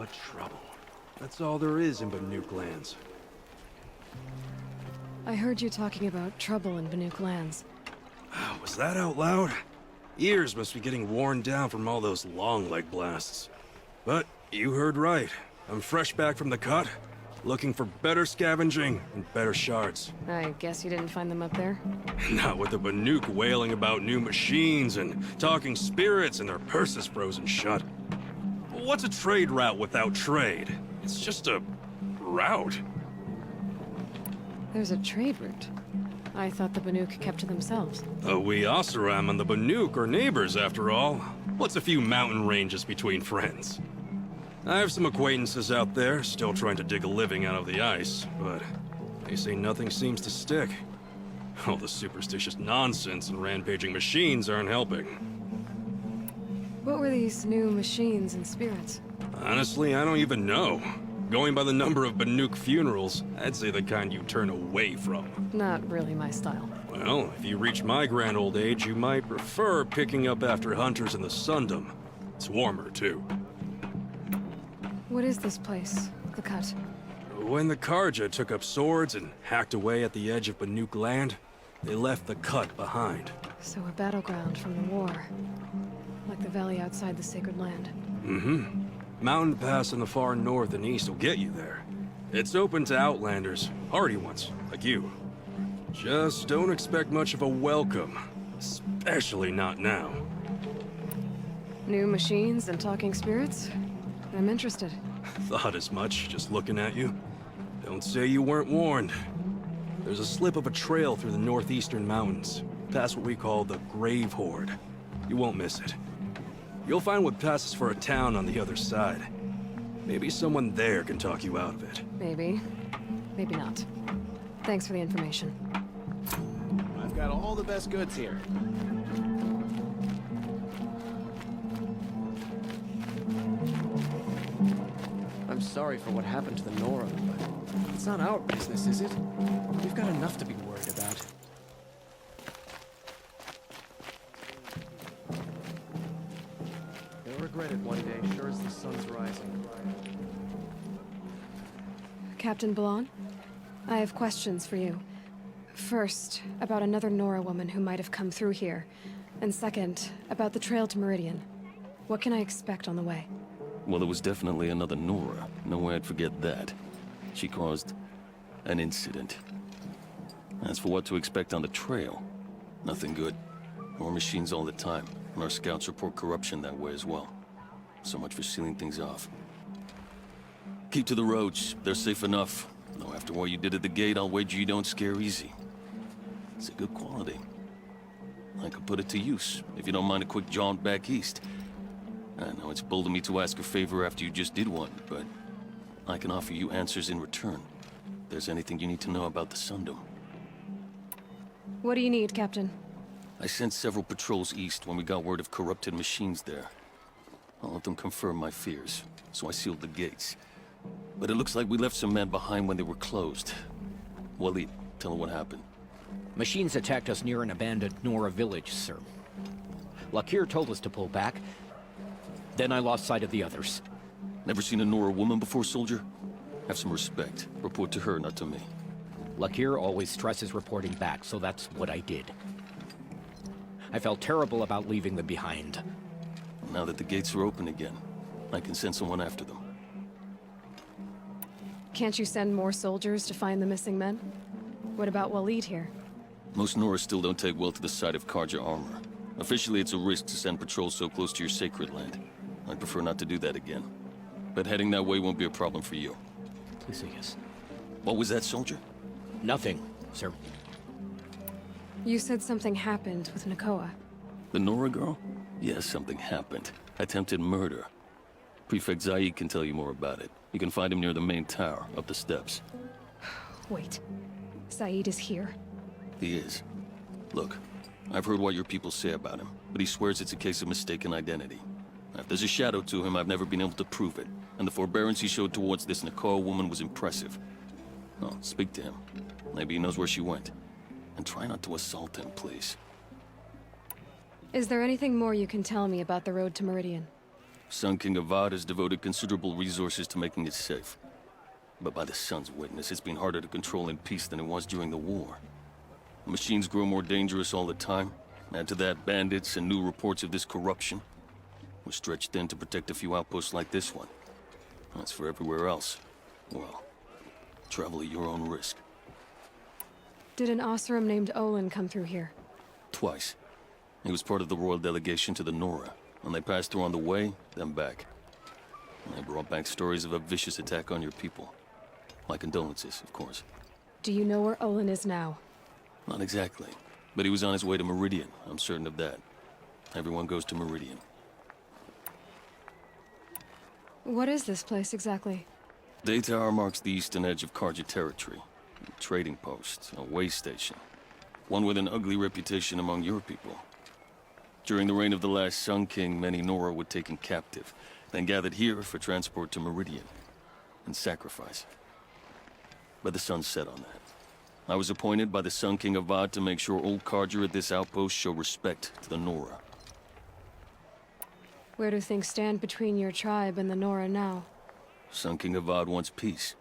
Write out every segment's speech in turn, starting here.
but trouble. That's all there is in Banuk lands. I heard you talking about trouble in Banuk lands. Was that out loud? Ears must be getting worn down from all those long leg blasts. But you heard right. I'm fresh back from the cut, looking for better scavenging and better shards. I guess you didn't find them up there? Not with the Banuk wailing about new machines and talking spirits and their purses frozen shut. What's a trade route without trade? It's just a route. There's a trade route. I thought the Banuk kept to themselves. We Oseram and the Banuk are neighbors, after all. What's a few mountain ranges between friends? I have some acquaintances out there, still trying to dig a living out of the ice, but they say nothing seems to stick. All the superstitious nonsense and rampaging machines aren't helping. What were these new machines and spirits? Honestly, I don't even know. Going by the number of Banuk funerals, I'd say the kind you turn away from. Not really my style. Well, if you reach my grand old age, you might prefer picking up after hunters in the Sundom. It's warmer, too. What is this place? The Cut? When the Karja took up swords and hacked away at the edge of Banuk land, they left the Cut behind. So a battleground from the war. Like the valley outside the Sacred Land. Mm-hmm. Mountain Pass in the far north and east will get you there. It's open to outlanders, hardy ones, like you. Just don't expect much of a welcome, especially not now. New machines and talking spirits? I'm interested. Thought as much, just looking at you. Don't say you weren't warned. There's a slip of a trail through the northeastern mountains, past what we call the Grave Horde. You won't miss it. You'll find what passes for a town on the other side. Maybe someone there can talk you out of it. Maybe. Maybe not. Thanks for the information. I've got all the best goods here. I'm sorry for what happened to the Nora, but it's not our business, is it? We've got enough to be worried about. You'll regret it one day, sure as the sun's rising. Captain Blanc, I have questions for you. First, about another Nora woman who might have come through here. And second, about the trail to Meridian. What can I expect on the way? Well, there was definitely another Nora. No way I'd forget that. She caused an incident. As for what to expect on the trail, nothing good. More machines all the time, and our scouts report corruption that way as well. So much for sealing things off. Keep to the roads. They're safe enough. Though after what you did at the gate, I'll wager you don't scare easy. It's a good quality. I could put it to use, if you don't mind a quick jaunt back east. I know it's bold of me to ask a favor after you just did one, but I can offer you answers in return. If there's anything you need to know about the Sundom. What do you need, Captain? I sent several patrols east when we got word of corrupted machines there. All of them confirmed my fears, so I sealed the gates. But it looks like we left some men behind when they were closed. Waleed, tell them what happened. Machines attacked us near an abandoned Nora village, sir. Lakir told us to pull back. Then I lost sight of the others. Never seen a Nora woman before, soldier? Have some respect. Report to her, not to me. Lakir always stresses reporting back, so that's what I did. I felt terrible about leaving them behind. Now that the gates are open again, I can send someone after them. Can't you send more soldiers to find the missing men? What about Waleed here? Most Nora still don't take well to the sight of Karja armor. Officially, it's a risk to send patrols so close to your sacred land. I'd prefer not to do that again. But heading that way won't be a problem for you. Please say yes. What was that, soldier? Nothing, sir. You said something happened with Nakoa. The Nora girl? Yes, something happened. Attempted murder. Prefect Zaid can tell you more about it. You can find him near the main tower, up the steps. Wait. Saeed is here. He is. Look, I've heard what your people say about him, but he swears it's a case of mistaken identity. If there's a shadow to him, I've never been able to prove it, and the forbearance he showed towards this Nakoa woman was impressive. Oh, speak to him. Maybe he knows where she went. And try not to assault him, please. Is there anything more you can tell me about the road to Meridian? Sun King Avad has devoted considerable resources to making it safe. But by the Sun's witness, it's been harder to control in peace than it was during the war. The machines grow more dangerous all the time. Add to that bandits and new reports of this corruption. We're stretched thin to protect a few outposts like this one. As for everywhere else, well, travel at your own risk. Did an Oseram named Olin come through here? Twice. He was part of the royal delegation to the Nora, and they passed through on the way, then back. And they brought back stories of a vicious attack on your people. My condolences, of course. Do you know where Olin is now? Not exactly, but he was on his way to Meridian, I'm certain of that. Everyone goes to Meridian. What is this place exactly? Daytower marks the eastern edge of Karja territory. A trading post, a way station. One with an ugly reputation among your people. During the reign of the last Sun King, many Nora were taken captive, then gathered here for transport to Meridian, and sacrifice. But the sun set on that. I was appointed by the Sun King Avad to make sure old Karja at this outpost show respect to the Nora. Where do things stand between your tribe and the Nora now? Sun King Avad wants peace.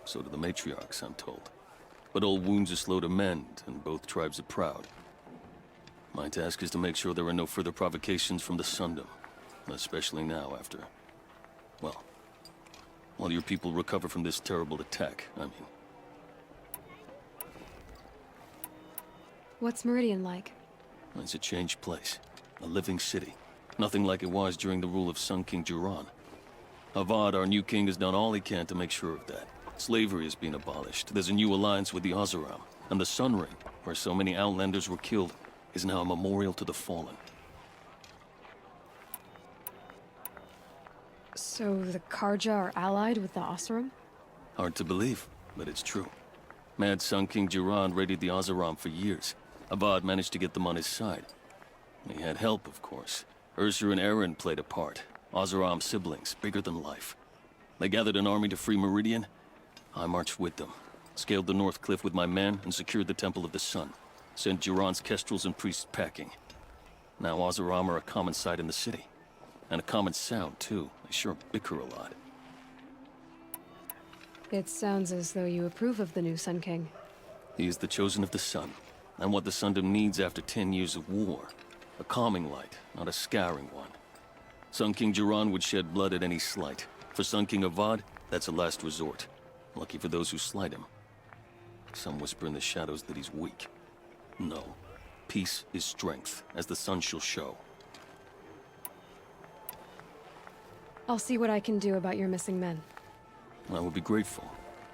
So do the matriarchs, I'm told. But old wounds are slow to mend, and both tribes are proud. My task is to make sure there are no further provocations from the Sundom. Especially now after... well, while your people recover from this terrible attack, I mean. What's Meridian like? It's a changed place. A living city. Nothing like it was during the rule of Sun King Jiran. Avad, our new king, has done all he can to make sure of that. Slavery has been abolished. There's a new alliance with the Oseram. And the Sun Ring, where so many Outlanders were killed, is now a memorial to the fallen. So the Karja are allied with the Oseram? Hard to believe, but it's true. Mad Sun King Jiran raided the Oseram for years. Avad managed to get them on his side. He had help, of course. Ursur and Eren played a part. Oseram siblings, bigger than life. They gathered an army to free Meridian. I marched with them, scaled the North Cliff with my men, and secured the Temple of the Sun. Sent Jiran's kestrels and priests packing. Now Oseram are a common sight in the city. And a common sound, too. They sure bicker a lot. It sounds as though you approve of the new Sun King. He is the chosen of the Sun, and what the Sundom needs after 10 years of war. A calming light, not a scouring one. Sun King Jiran would shed blood at any slight. For Sun King Avad, that's a last resort. Lucky for those who slight him. Some whisper in the shadows that he's weak. No. Peace is strength, as the sun shall show. I'll see what I can do about your missing men. I would be grateful,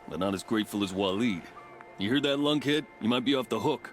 but not as grateful as Waleed. You hear that, lunkhead? You might be off the hook.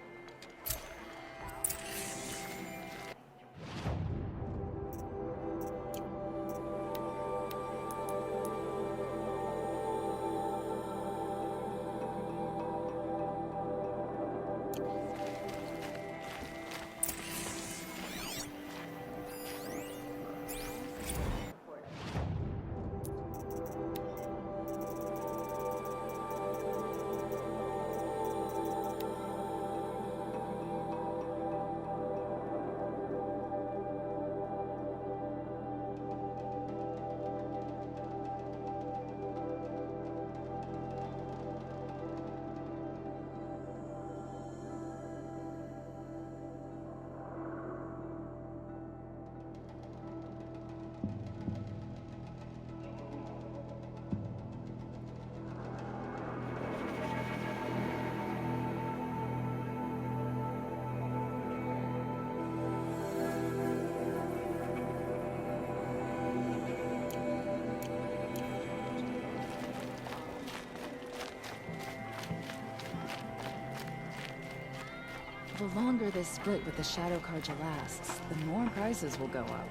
The longer this split with the Shadow Karja lasts, the more prices will go up.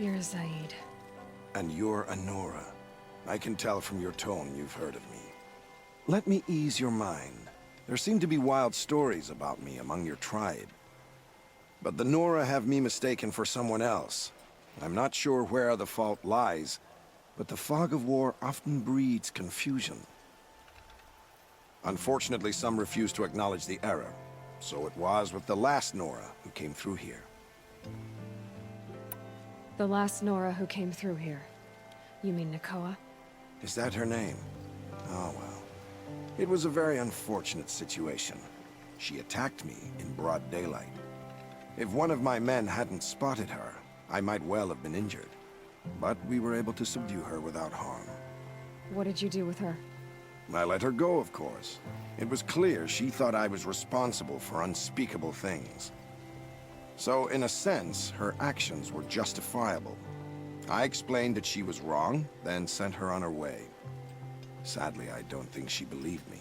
You're Zaid. And you're a Nora. I can tell from your tone you've heard of me. Let me ease your mind. There seem to be wild stories about me among your tribe. But the Nora have me mistaken for someone else. I'm not sure where the fault lies, but the fog of war often breeds confusion. Unfortunately, some refuse to acknowledge the error. So it was with the last Nora who came through here. The last Nora who came through here. You mean Nakoa? Is that her name? Oh well. It was a very unfortunate situation. She attacked me in broad daylight. If one of my men hadn't spotted her, I might well have been injured. But we were able to subdue her without harm. What did you do with her? I let her go, of course. It was clear she thought I was responsible for unspeakable things. So, in a sense, her actions were justifiable. I explained that she was wrong, then sent her on her way. Sadly, I don't think she believed me.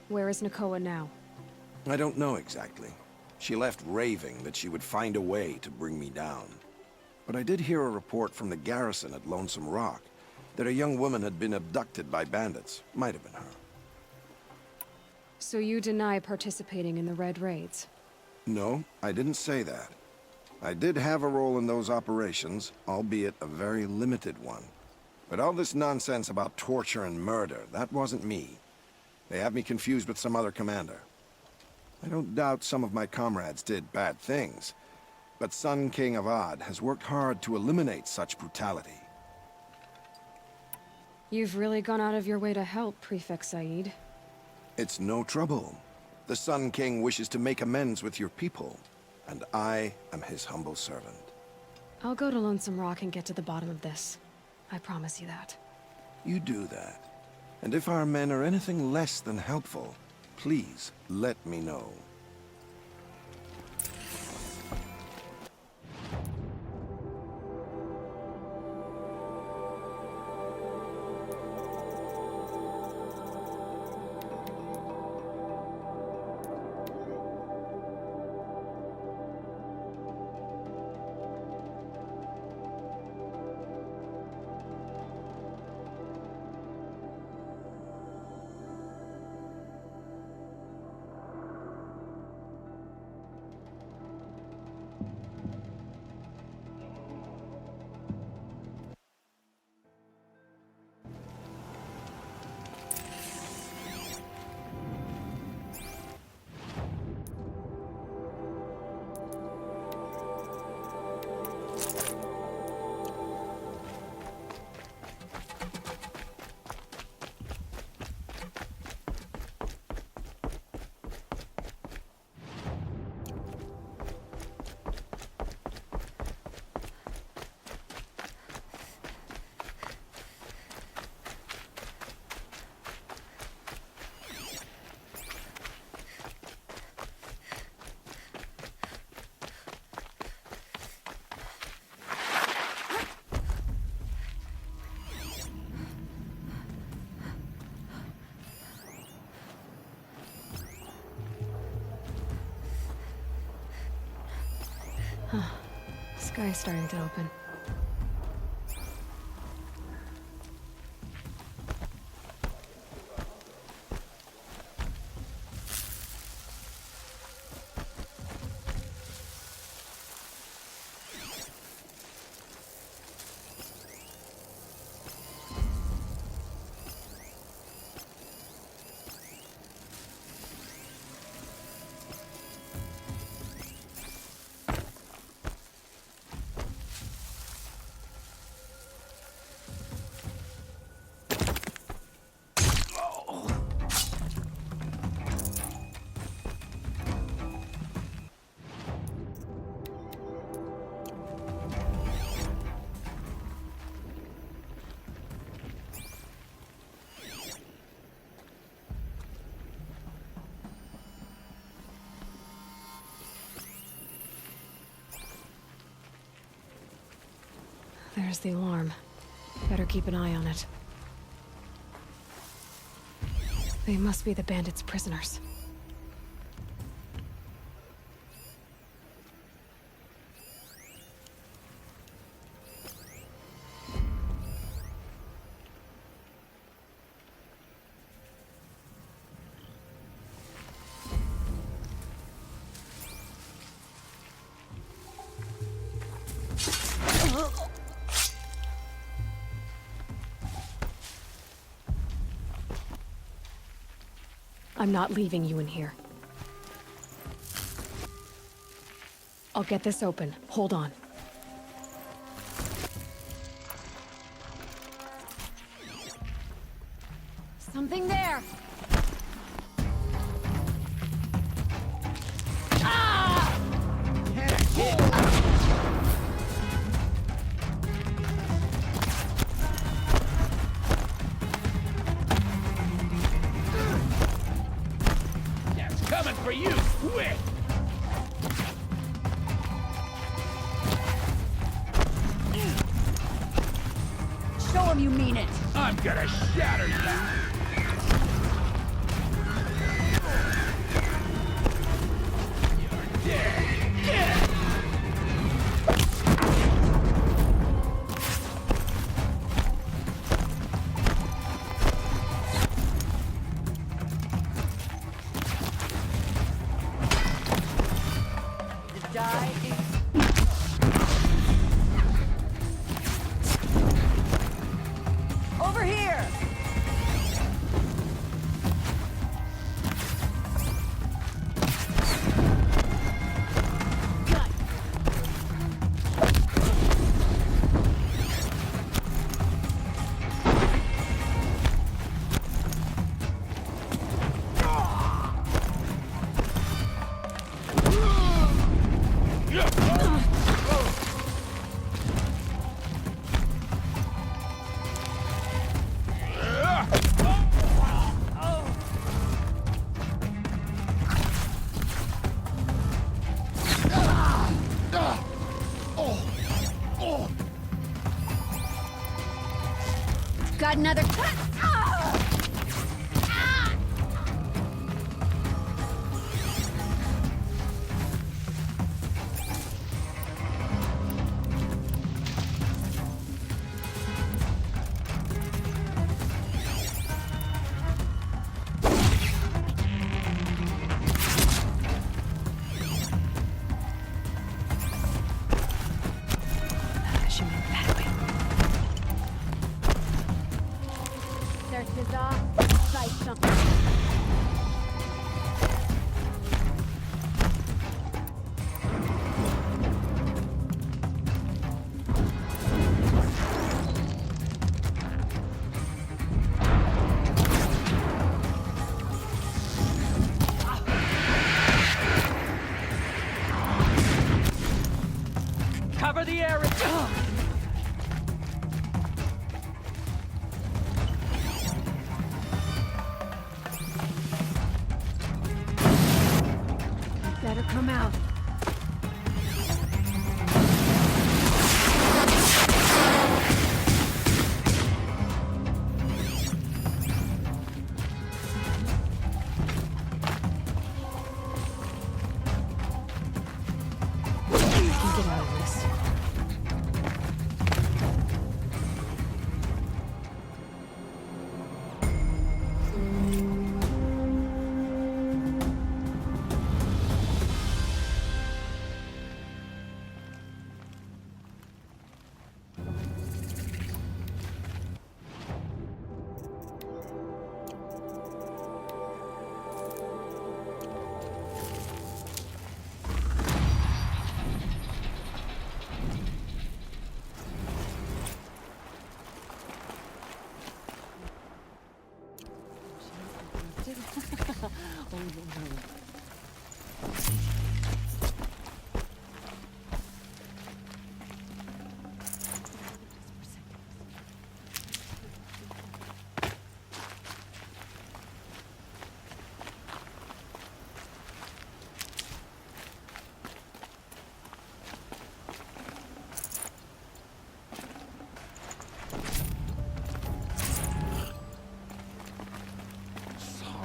Where is Nakoa now? I don't know exactly. She left raving that she would find a way to bring me down. But I did hear a report from the garrison at Lonesome Rock that a young woman had been abducted by bandits. Might have been her. So you deny participating in the Red Raids? No, I didn't say that. I did have a role in those operations, albeit a very limited one. But all this nonsense about torture and murder, that wasn't me. They have me confused with some other commander. I don't doubt some of my comrades did bad things, but Sun King of Odd has worked hard to eliminate such brutality. You've really gone out of your way to help, Prefect Said. It's no trouble. The Sun King wishes to make amends with your people, and I am his humble servant. I'll go to Lonesome Rock and get to the bottom of this. I promise you that. You do that. And if our men are anything less than helpful, please let me know. Sky's starting to open. There's the alarm. Better keep an eye on it. They must be the bandits' prisoners. I'm not leaving you in here. I'll get this open. Hold on. Something there! Coming for you, quick! Show him you mean it! I'm gonna shatter you! Over here! Got another cut! She went that way. Search is off. Try something. Cover the area! Better come out. I can get out of this.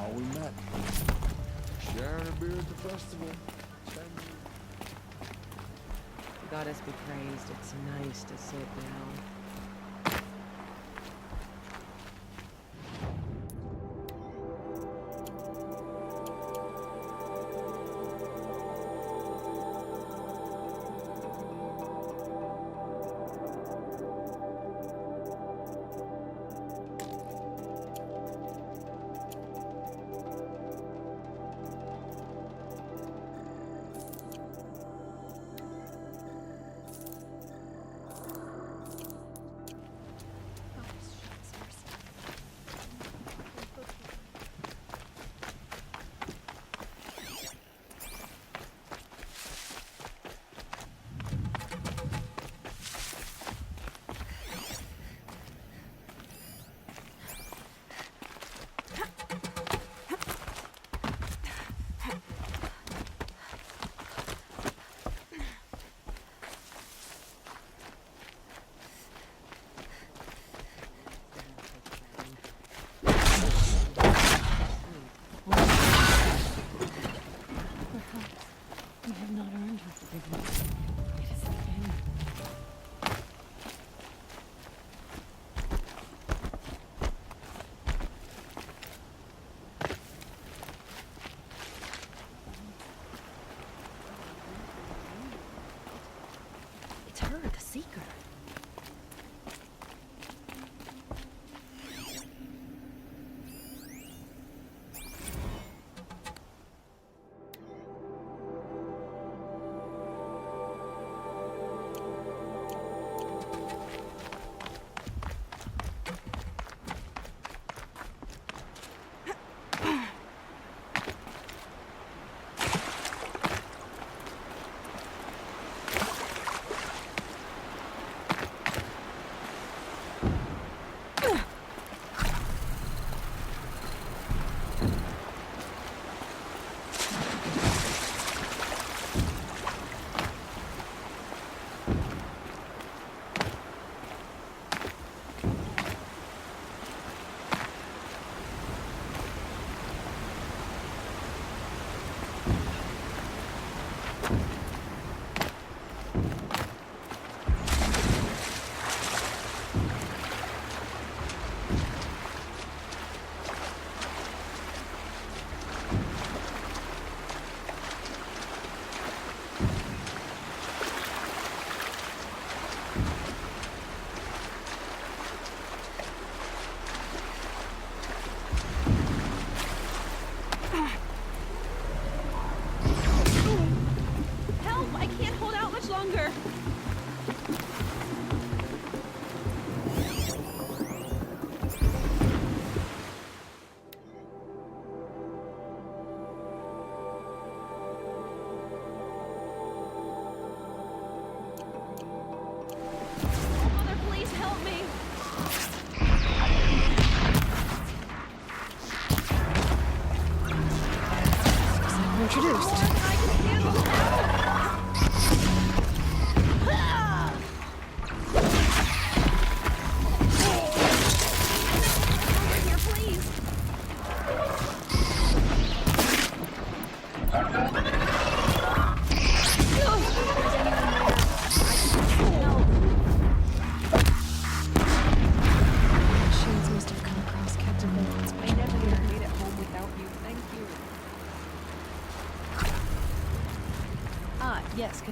How we met. Sharing a beer at the festival. Goddess be praised, it's nice to sit down.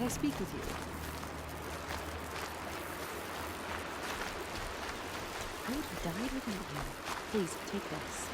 I speak with you? I would have died without you. Please, take this.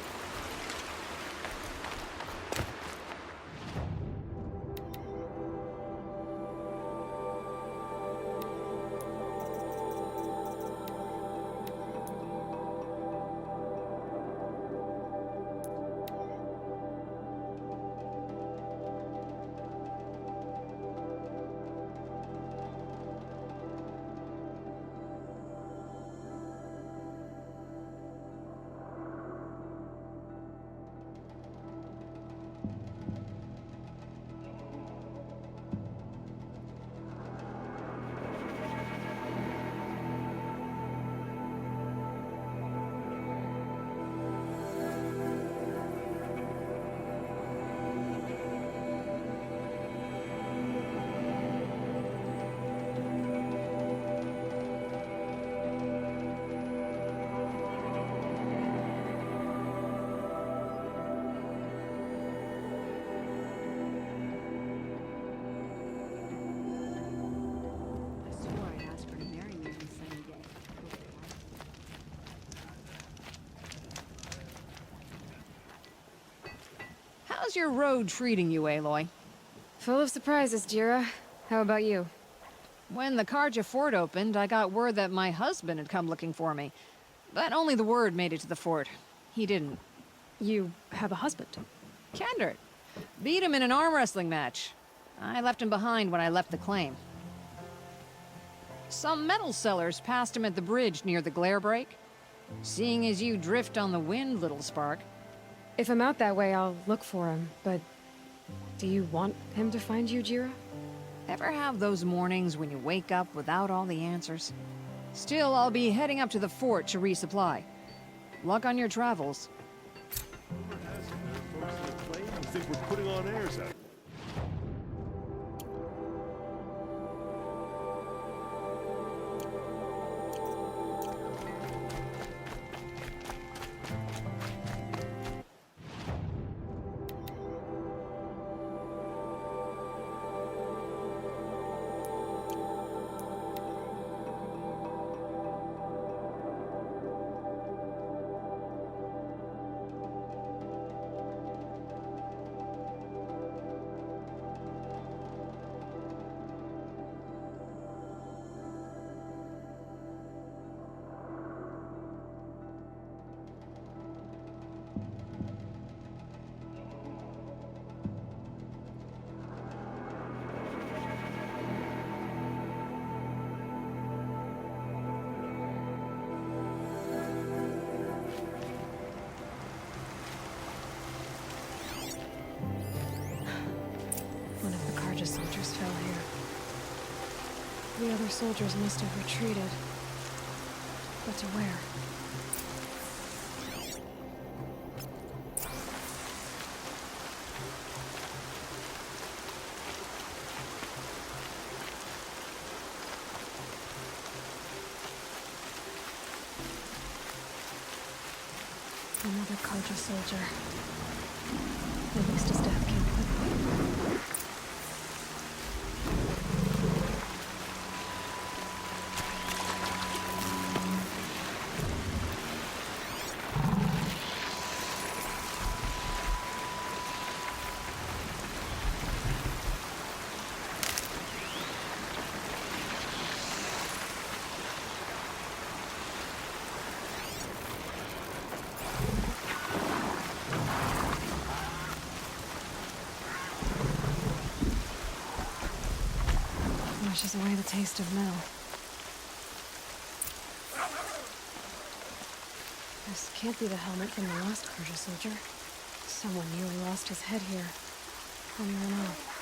I swore I'd ask her to marry me on sunny day. How's your road treating you, Aloy? Full of surprises, Jira. How about you? When the Karja fort opened, I got word that my husband had come looking for me. But only the word made it to the fort. He didn't. You have a husband? Kendrick. Beat him in an arm wrestling match. I left him behind when I left the claim. Some metal sellers passed him at the bridge near the glare break. Seeing as you drift on the wind, little spark. If I'm out that way, I'll look for him, but... do you want him to find you, Jira? Ever have those mornings when you wake up without all the answers? Still, I'll be heading up to the fort to resupply. Luck on your travels. I think we're putting on airs out. One of the Karja soldiers fell here. The other soldiers must have retreated. But to where? Another Karja soldier. At least his death came quickly. Washes away the taste of metal. This can't be the helmet from the last Karja soldier. Someone nearly lost his head here. When he ran off.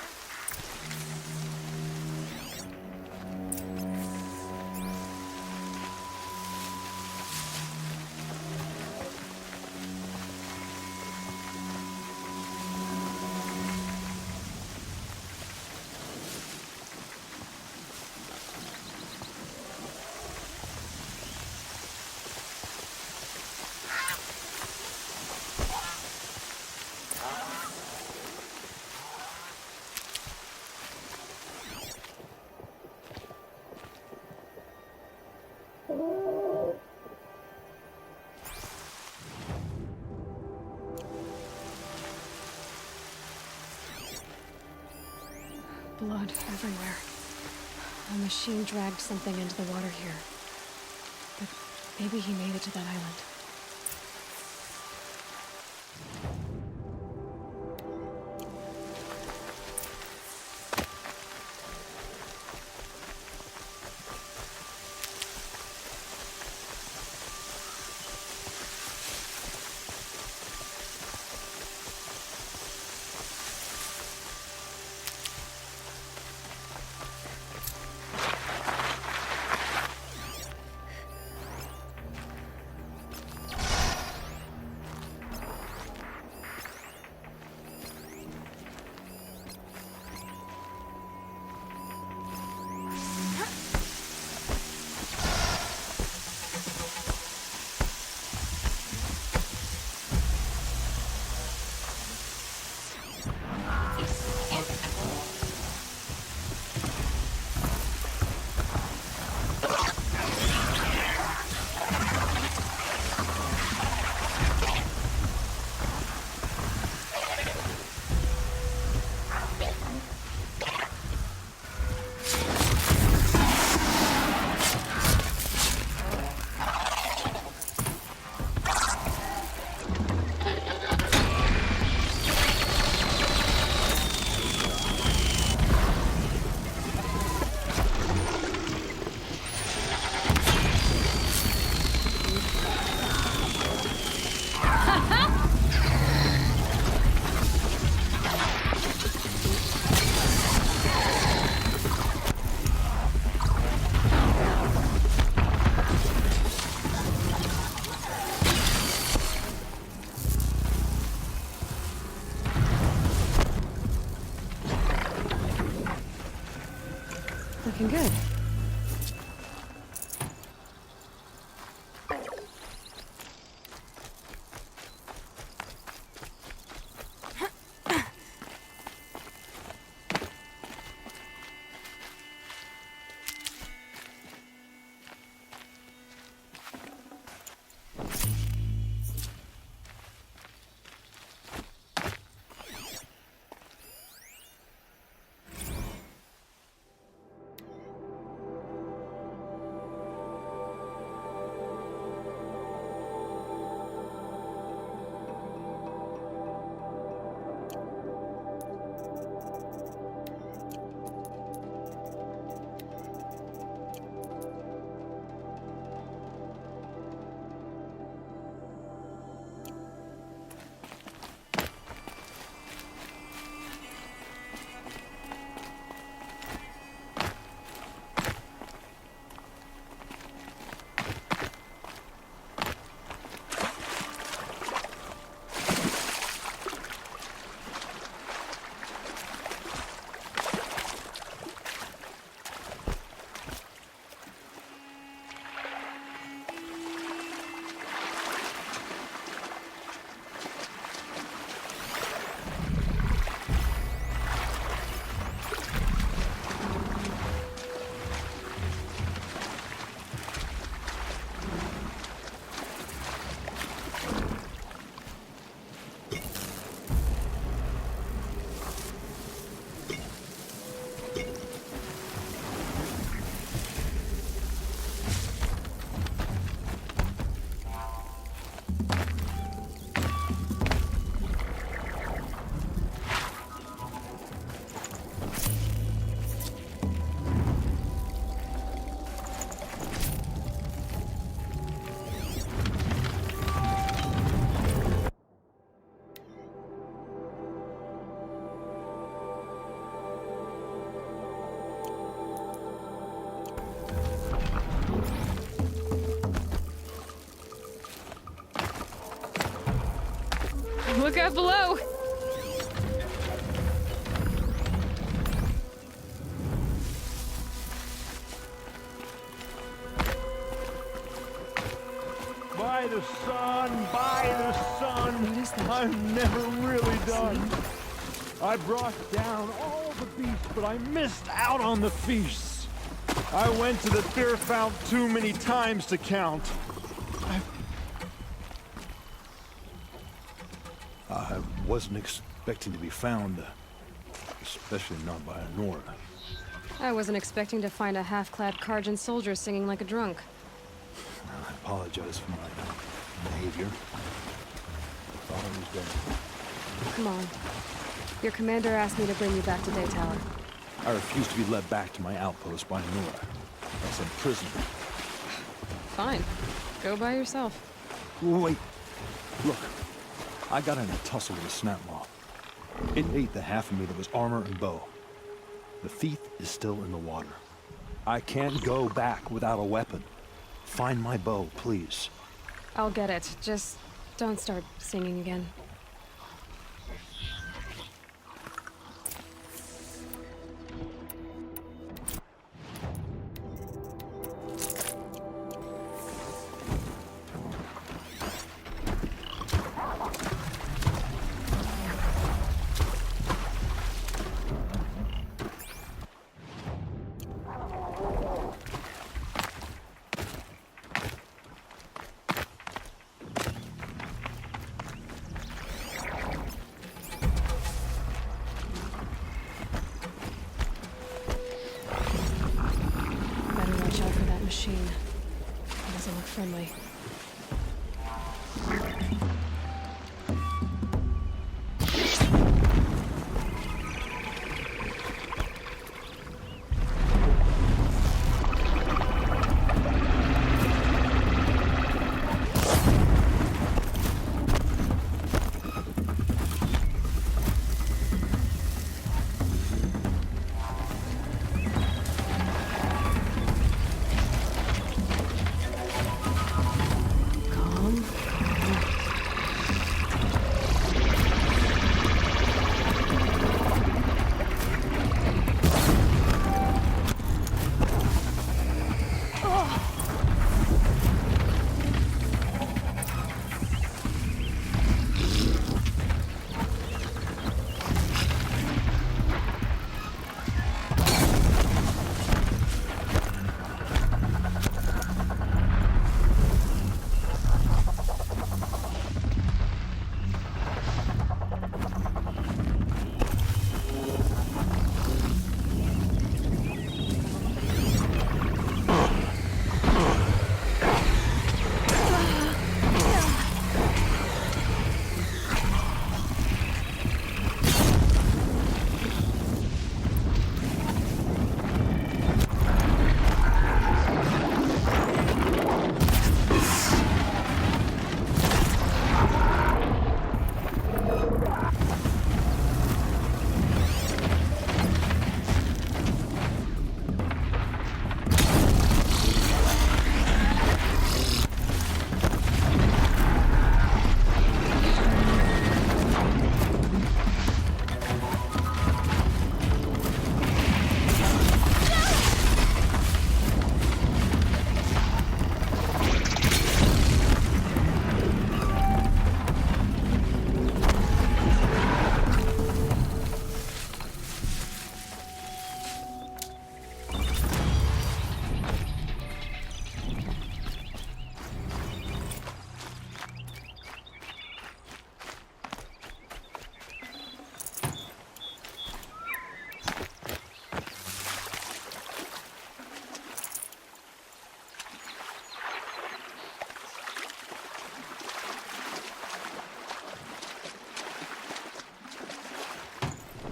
Blood everywhere. A machine dragged something into the water here. But maybe he made it to that island. Looking good. Look out below! By the sun, by the sun. What is that? I'm never really done. I brought down all the beasts, but I missed out on the feasts. I went to the beer fount too many times to count. I wasn't expecting to be found, especially not by a Nora. I wasn't expecting to find a half-clad Karjan soldier singing like a drunk. I apologize for my behavior. I thought I was dead. Come on. Your commander asked me to bring you back to Day Tower. I refuse to be led back to my outpost by Nora. That's a prisoner. Fine. Go by yourself. Wait. Look. I got in a tussle with a snap mob. It ate the half of me that was armor and bow. The thief is still in the water. I can't go back without a weapon. Find my bow, please. I'll get it. Just don't start singing again. Machine. It doesn't look friendly.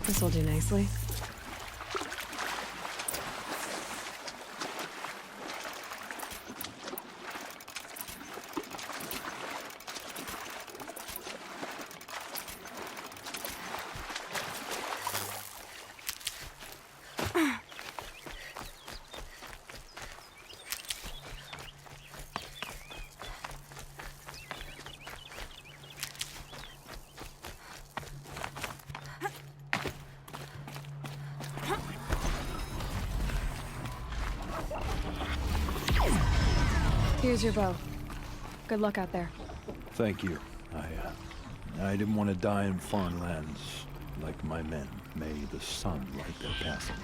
This'll do nicely. Here's your bow. Good luck out there. Thank you. I didn't want to die in foreign lands like my men. May the sun light their passage.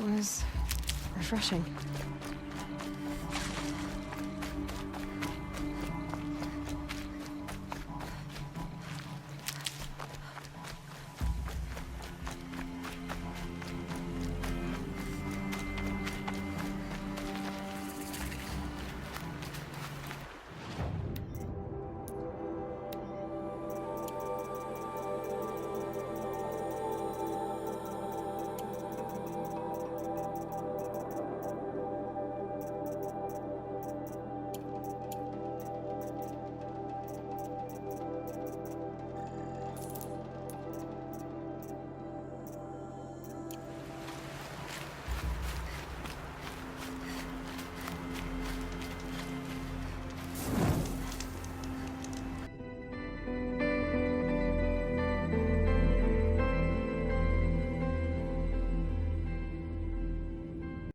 was refreshing.